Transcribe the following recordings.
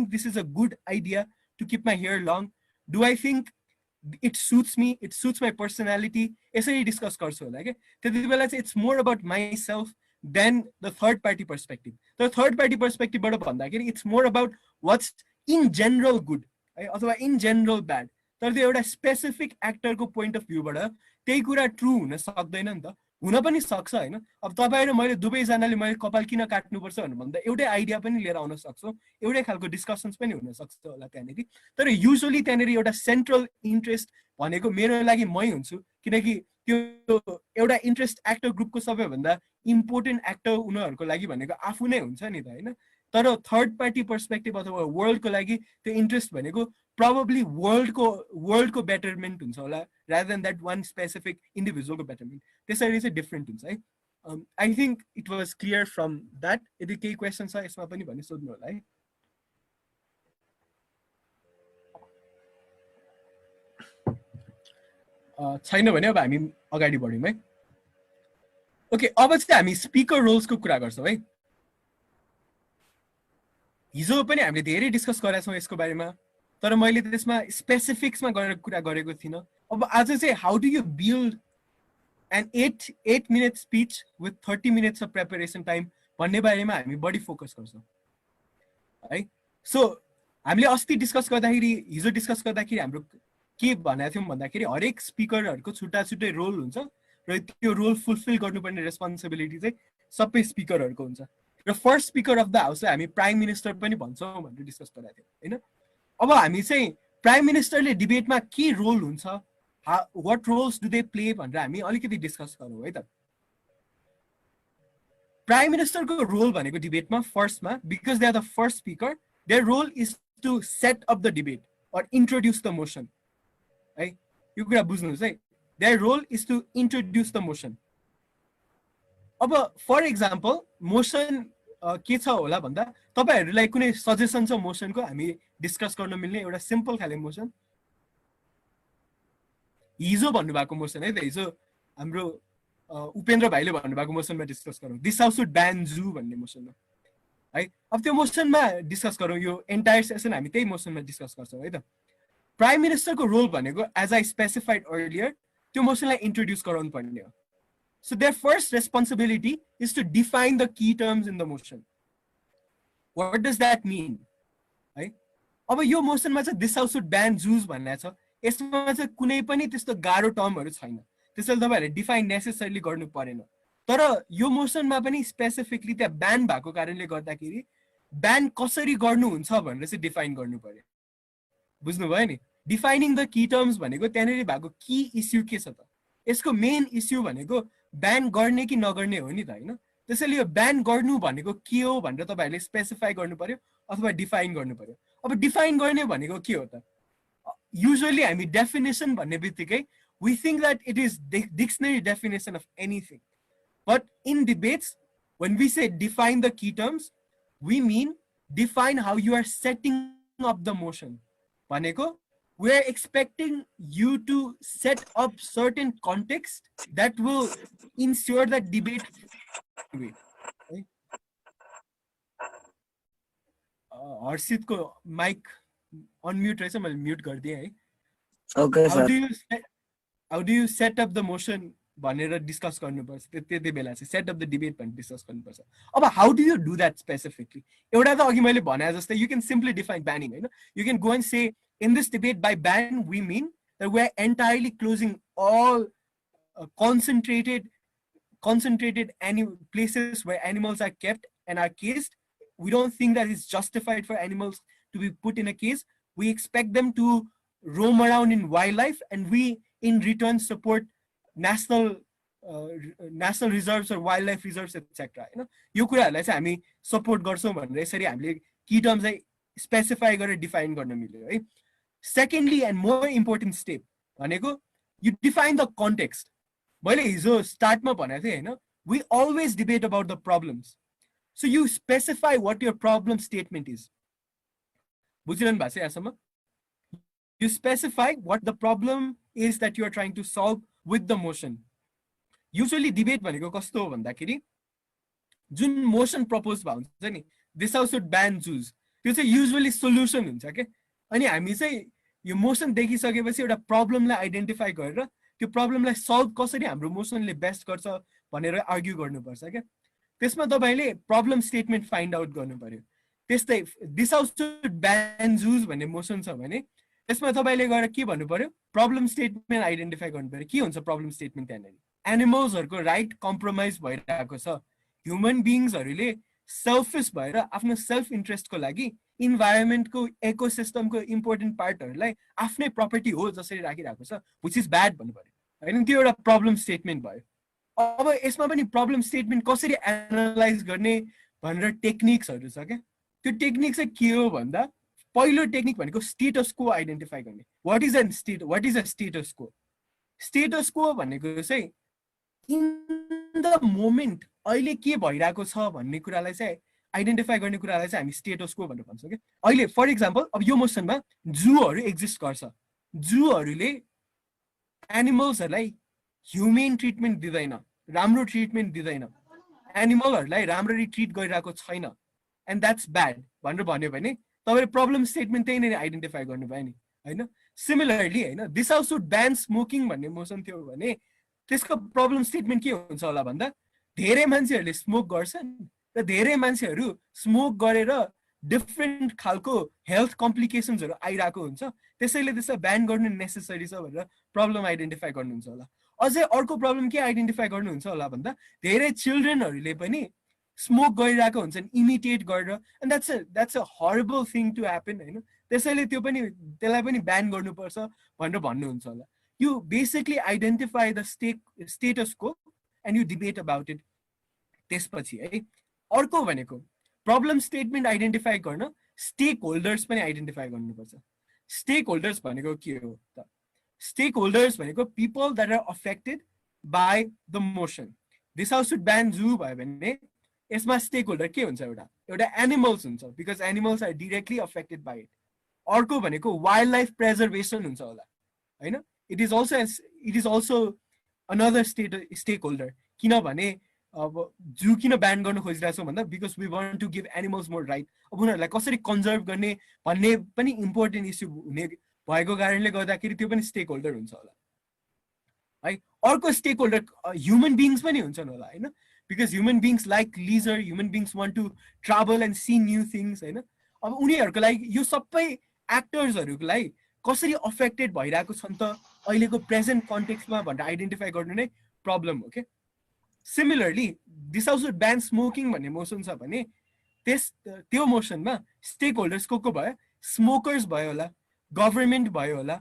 think this is a good idea to keep my hair long? Do I think it suits me? It suits my personality? यसरी discuss गर्छु होला के त्यति बेला चाहिँ it's more about myself than the third party perspective. The third party perspective बाट भन्दाखेरि it's more about what's in general good है अथवा in general bad. तर त्यो एउटा स्पेसिफिक एक्टरको पोइन्ट अफ भ्यूबाट त्यही कुरा ट्रु हुन सक्दैन नि त हुन पनि सक्छ हैन अब तपाई र मैले दुवैजनाले मैले कपाल किन काट्नुपर्छ भन्नु भन्दा एउटै आइडिया पनि लिएर आउन सक्छौ एउटै खालको डिस्कसन्स पनि हुन सक्छ होला त्यहाँनेरि तर युजुअली त्यहाँनेरि एउटा सेन्ट्रल इन्ट्रेस्ट भनेको मेरो लागि मै हुन्छु किनकि त्यो एउटा इन्ट्रेस्ट एक्टर ग्रुपको सबैभन्दा इम्पोर्टेन्ट एक्टर उनीहरुको लागि भनेको आफू नै हुन्छ नि त हैन तर थर्ड पार्टी पर्सपेक्टिभ अथवा वर्ल्डको लागि त्यो इन्ट्रेस्ट भनेको probably world ko betterment huncha hola rather than that one specific individual ko betterment. This is a different huncha hai. I think it was clear from that. If kehi questions cha यसमा पनि भनि सोध्नु होला है. छैन भने अब हामी अगाडि बढ्यौं है. ओके अब चाहिँ हामी स्पिकर रोल्स को कुरा गर्छौं है. हिजो पनि हामीले धेरै डिस्कस गरेका छौं यसको बारेमा तर मैले त्यसमा स्पेसिफिक्समा गरेर कुरा गरेको थिइन. अब आज चाहिँ how do you build an 8 minute speech with 30 minutes of preparation time भन्ने बारेमा हामी बढी फोकस गर्छौं है. सो हामीले अस्ति डिस्कस गर्दाखेरि हिजो डिस्कस गर्दाखेरि हाम्रो के भनेको थियौं भन्दाखेरि हरेक स्पिकरहरुको छुट्टा छुट्टै रोल हुन्छ र त्यो रोल फुलफिल गर्नुपर्ने रेस्पोन्सिबिलिटी चाहिँ सबै स्पिकरहरुको हुन्छ र first speaker of the house हामी प्राइम मिनिस्टर पनि भन्छौं भनेर डिस्कस गरेका थियौं हैन. अब हामी चाहिँ प्राइम मिनिस्टरले डिबेटमा के रोल हुन्छ what roles do they play भनेर हामी अलिकति डिस्कस गरौँ है त. प्राइम मिनिस्टरको रोल भनेको डिबेटमा फर्स्टमा because they are the first speaker their role is to set up the debate or introduce the motion है. यो कुरा बुझ्नुहोस् है. Their role is to introduce the motion. अब फर एक्जाम्पल मोसन के छ होला भन्दा तपाईहरुलाई कुनै सजेसन छ मोसनको हामी डिस्कस गर्न मिल्ने एउटा सिम्पल खाले मोसन हिजो भन्नुभएको मोसन है त हिजो हाम्रो उपेन्द्र भाइले भन्नुभएको मोसनमा डिस्कस गरौँ दिस हाउस शुड ब्यान जू भन्ने मोसनमा है. अब त्यो मोसनमा डिस्कस गरौँ यो एन्टायर सेसन हामी त्यही मोसनमा डिस्कस गर्छौँ है त. प्राइम मिनिस्टरको रोल भनेको एज आई स्पेसिफाइड अर्लियर त्यो मोसनलाई इन्ट्रोड्युस गराउनु पर्ने हो. So their first responsibility is to define the key terms in the motion. What does that mean? है अब यो मोसनमा चाहिँ दिस हाउस शुड ब्यान जूज भन्ने छ. यसमा चाहिँ कुनै पनि त्यस्तो गाह्रो टर्महरु छैन. त्यसैले तपाईहरुले डिफाइन नेसेसरीली गर्नु परेन. तर यो मोसनमा पनि स्पेसिफिकली त्यहाँ ब्यान भएको कारणले गर्दाखेरि ब्यान कसरी गर्नुहुन्छ भनेर चाहिँ डिफाइन गर्नु पर्यो. बुझ्नुभयो नि. डिफाइनिङ द की टर्म्स भनेको त्यहाँनेरि भएको की इस्यु के छ त. यसको मेन इस्यु भनेको ब्यान गर्ने कि नगर्ने हो नि त हैन. त्यसैले यो ब्यान गर्नु भनेको के हो भनेर तपाईहरुले स्पेसिफाई गर्नु पर्यो अथवा डिफाइन गर्नु पर्यो. अब डिफाइन गर्ने भनेको के हो त. युजुअली हामी डेफिनेसन भन्ने बित्तिकै we think that it is the dictionary definition of anything. But in debates, when we say define the key terms, we mean define how you are setting up the motion. भनेको we are expecting you to set up certain context that will ensure that debate. हर्षित को mic unmute रहेछ मैले mute गरिदिएँ है. Okay, sir. How do you set up the motion भनेर discuss गर्नुपर्छ त्यति बेला चाहिँ सेट अप द डिबेट भनेर डिस्कस गर्नुपर्छ. अब how do you do that specifically एउटा त अघि मैले भने जस्तै you can simply define banning हैन. You can go and say in this debate by ban we mean that we are entirely closing all concentrated places where animals are kept and are caged. We don't think that it's justified for animals to be put in a cage. We expect them to roam around in wildlife and we in return support national reserves or wildlife reserves etc. You know यो कुराहरुलाई चाहिँ हामी support गर्छौं भनेर यसरी हामीले की term चाहिँ specify गरेर define गर्न मिल्यो है. Secondly and more important step भनेको you define the context. मैले हिजो स्टार्टमा भनेको थिएँ हैन we always debate about the problems. So you specify what your problem statement is. बुझिरहनु भएको छ यहाँसम्म. You specify what the problem is that you are trying to solve with the motion. Usually debate भनेको कस्तो हो भन्दाखेरि जुन motion propose भएको हुन्छ नि this house should ban Jews. त्यो चाहिँ युजुअली सोल्युसन हुन्छ के। अनि हामी चाहिँ यो मोसन देखिसकेपछि एउटा प्रब्लमलाई आइडेन्टिफाई गरेर त्यो प्रब्लमलाई सल्भ कसरी हाम्रो मोसनले बेस्ट गर्छ भनेर आर्ग्यु गर्नुपर्छ क्या। त्यसमा तपाईँले प्रब्लम स्टेटमेन्ट फाइन्ड आउट गर्नु पर्यो। त्यस्तै दिस हाउ शुड ब्यान्जुज भन्ने मोसन छ भने त्यसमा तपाईँले गएर के भन्नु पर्यो, प्रब्लम स्टेटमेन्ट आइडेन्टिफाई गर्नु पर्यो। के हुन्छ प्रब्लम स्टेटमेन्ट त्यहाँनिर? एनिमल्सहरूको राइट कम्प्रोमाइज भइरहेको छ, ह्युमन बिङ्सहरूले सेल्फिस भएर आफ्नो सेल्फ इन्ट्रेस्टको लागि इन्भाइरोमेन्टको इकोसिस्टमको इम्पोर्टेन्ट पार्टहरूलाई आफ्नै प्रपर्टी हो जसरी राखिरहेको छ, विच इज ब्याड भन्नु पर्यो होइन। त्यो एउटा प्रब्लम स्टेटमेन्ट भयो। अब यसमा पनि प्रब्लम स्टेटमेन्ट कसरी एनालाइज गर्ने भनेर टेक्निक्सहरू छ क्या। त्यो टेक्निक चाहिँ के हो भन्दा पहिलो टेक्निक भनेको स्टेटस को आइडेन्टिफाई गर्ने। वाट इज अ स्टेटस को? स्टेटस को भनेको चाहिँ इन द मोमेन्ट अहिले के भइरहेको छ भन्ने कुरालाई चाहिँ आइडेन्टिफाई गर्ने कुरालाई चाहिँ हामी स्टेटस को भनेर भन्छौँ क्या। अहिले फर इक्जाम्पल अब यो मोसनमा जूहरू एक्जिस्ट गर्छ, जूहरूले एनिमल्सहरूलाई ह्युमेन ट्रिटमेन्ट दिँदैन, राम्रो ट्रिटमेन्ट दिँदैन, एनिमलहरूलाई राम्ररी ट्रिट गरिरहेको छैन, एन्ड द्याट्स ब्याड भनेर भन्यो भने तपाईँले प्रब्लम स्टेटमेन्ट त्यहीँनिर आइडेन्टिफाई गर्नुभयो नि होइन। सिमिलरली होइन, this house should ban smoking भन्ने मोसन थियो भने त्यसको प्रब्लम स्टेटमेन्ट के हुन्छ होला भन्दा धेरै मान्छेहरूले स्मोक गर्छन् र धेरै मान्छेहरू स्मोक गरेर डिफ्रेन्ट खालको हेल्थ कम्प्लिकेसन्सहरू आइरहेको हुन्छ, त्यसैले त्यसलाई ब्यान गर्नु नेसेसरी छ भनेर प्रब्लम आइडेन्टिफाई गर्नुहुन्छ होला। अझै अर्को प्रब्लम के आइडेन्टिफाई गर्नुहुन्छ होला भन्दा धेरै चिल्ड्रेनहरूले पनि स्मोक गरिरहेको हुन्छन् इमिटेट गरेर, and that's a horrible thing to happen होइन। त्यसैले त्यसलाई पनि ब्यान गर्नुपर्छ भनेर भन्नुहुन्छ होला। You basically identify the status quo and you debate about it. त्यसपछि है अर्को भनेको प्रब्लम स्टेटमेन्ट आइडेन्टिफाई गर्न स्टेक होल्डर्स पनि आइडेन्टिफाई गर्नुपर्छ। स्टेक होल्डर्स भनेको के हो त? स्टेक होल्डर्स भनेको people that are affected by the motion. This house should ban zoo भयो भने यसमा स्टेक होल्डर के हुन्छ? एउटा एनिमल्स हुन्छ, because animals are directly affected by it. अर्को भनेको वाइल्ड लाइफ प्रेजर्भेसन हुन्छ होला होइन। It is also another stakeholder. किनभने अब जू किन ब्यान गर्न खोजिरहेको छौँ भन्दा because we want to give animals more right. अब उनीहरूलाई कसरी कन्जर्भ गर्ने भन्ने पनि इम्पोर्टेन्ट इस्यु हुने भएको कारणले गर्दाखेरि त्यो पनि स्टेक होल्डर हुन्छ होला है। अर्को स्टेक होल्डर ह्युमन बिङ्स पनि हुन्छन् होला होइन, because human beings like leisure, human beings want to travel and see new things होइन। अब उनीहरूको लागि यो सबै एक्टर्सहरूलाई कसरी अफेक्टेड भइरहेको छन् त अहिलेको प्रेजेन्ट कन्टेक्स्टमा भनेर आइडेन्टिफाई गर्नु नै प्रब्लम हो क्या। Similarly this house should ban smoking भन्ने मोसन छ भने त्यो मोसनमा स्टेक होल्डर्स को भयो? स्मोकर्स भयो होला, गभर्मेन्ट भयो होला,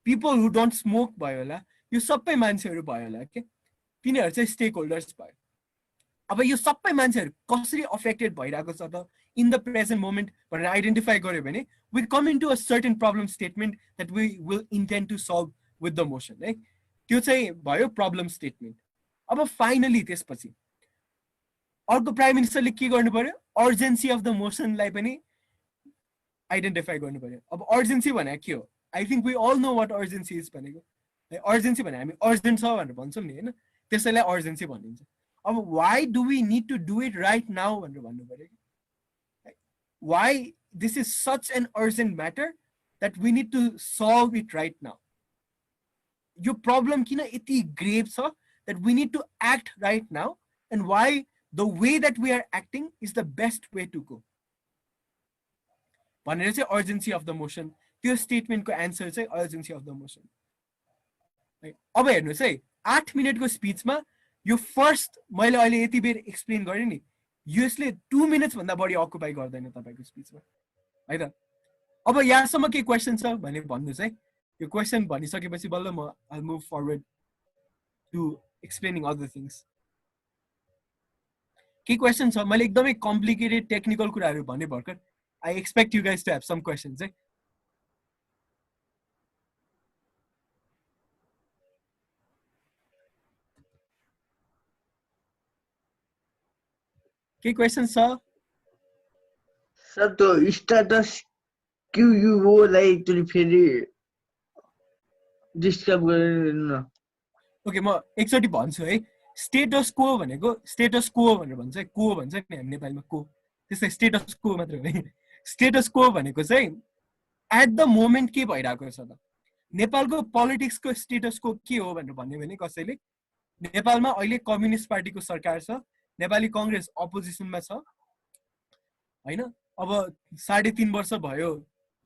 पिपल हु डोन्ट स्मोक भयो होला, यो सबै मान्छेहरू भयो होला के, तिनीहरू चाहिँ स्टेक होल्डर्स भयो। अब यो सबै मान्छेहरू कसरी अफेक्टेड भइरहेको छ त इन द प्रेजेन्ट मोमेन्ट भनेर आइडेन्टिफाई गर्यो भने we come into a certain problem statement that we will intend to solve with the motion है। त्यो चाहिँ भयो प्रब्लम स्टेटमेन्ट। अब फाइनली त्यसपछि अर्को प्राइम मिनिस्टरले के गर्नु पर्यो? अर्जेन्सी अफ द मोसनलाई पनि आइडेन्टिफाई गर्नु पर्यो। अब अर्जेन्सी भनेको के हो? I think we all know what urgency is भनेको। अर्जेन्सी भने हामी अर्जेन्ट छ भनेर भन्छौँ नि होइन, त्यसैलाई अर्जेन्सी भनिन्छ। अब why do we need to do it right now भनेर भन्नु पर्यो कि why this is such an urgent matter that we need to solve it right now. यो प्रब्लम किन यति ग्रेभ छ that we need to act right now, and why the way that we are acting is the best way to go. भनेर चाहिँ urgency of the motion, त्यो स्टेटमेन्टको answer चाहिँ urgency of the motion। अब हेर्नुहोस् है 8 मिनटको स्पिचमा यो फर्स्ट मैले अहिले यति बेर एक्सप्लेन गरेँ नि, यसले 2 मिनट्स भन्दा बढी अकुपाई गर्दैन तपाईँको स्पिचमा है त। अब यहाँसम्म के क्वेसन छ भने भन्नुहोस् है। यो क्वेसन भनिसकेपछि बल्ल म I move forward to explaining other things. के क्वेसन छ? मैले एकदमै कम्प्लिकेटेड टेक्निकल कुराहरू भने भर्खर। I expect you guys to have some questions है। के क्वेसन छ? सर त्यो स्टेटस क्यु लाई एकचोटि फेरि डिस्क्राइब गरिदिनु। ओके म एकचोटि भन्छु है। स्टेटस को भनेको स्टेटस को भनेर भन्छ है, को भन्छ नि हामी नेपालीमा को, त्यस्तै स्टेटस को मात्र हो है। स्टेटस को भनेको चाहिँ एट द मोमेन्ट के भइरहेको छ त नेपालको पोलिटिक्सको स्टेटसको के हो भनेर भन्यो भने कसैले नेपालमा अहिले कम्युनिस्ट पार्टीको सरकार छ नेपाली कङ्ग्रेस अपोजिसनमा छ हैन अब 3.5 वर्ष भयो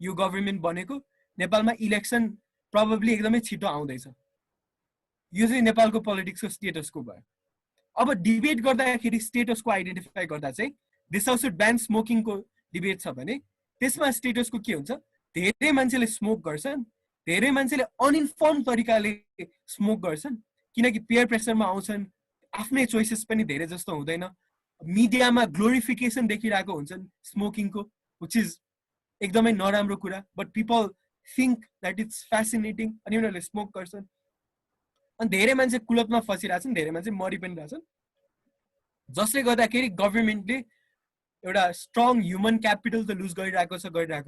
यो गभर्नमेन्ट बनेको नेपालमा इलेक्सन प्रोबेबली एकदमै छिटो आउँदैछ यो चाहिँ नेपालको पोलिटिक्सको स्टेटसको भयो अब डिबेट गर्दाखेरि स्टेटसको आइडेन्टिफाई गर्दा चाहिँ दिस हाउस शुड ब्यान स्मोकिङको डिबेट छ भने त्यसमा स्टेटसको के हुन्छ धेरै मान्छेले स्मोक गर्छन् धेरै मान्छेले अनइन्फर्म तरिकाले स्मोक गर्छन् किनकि पियर प्रेसरमा आउँछन् आफ्नै चोइसेस पनि धेरै जस्तो हुँदैन मिडियामा ग्लोरिफिकेसन देखिरहेको हुन्छन् स्मोकिङको व्हिच इज एकदमै नराम्रो कुरा but people think that it's fascinating अनि उनीहरूले स्मोक गर्छन् अनि धेरै मान्छे कुलतमा फसिरहेछन् धेरै मान्छे मरि पनि रहेछन् जसले गर्दाखेरि गभर्नमेन्टले एउटा स्ट्रङ ह्युमन क्यापिटल त लुज गरिरहेको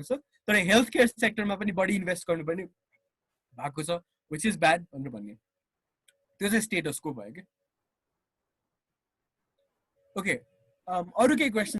छ तर हेल्थ केयर सेक्टरमा पनि बढी इन्भेस्ट गर्नुपर्ने भएको छ व्हिच इज ब्याड भनेर भन्ने त्यो चाहिँ स्टेटसको भयो कि ओके अरू केही क्वेसन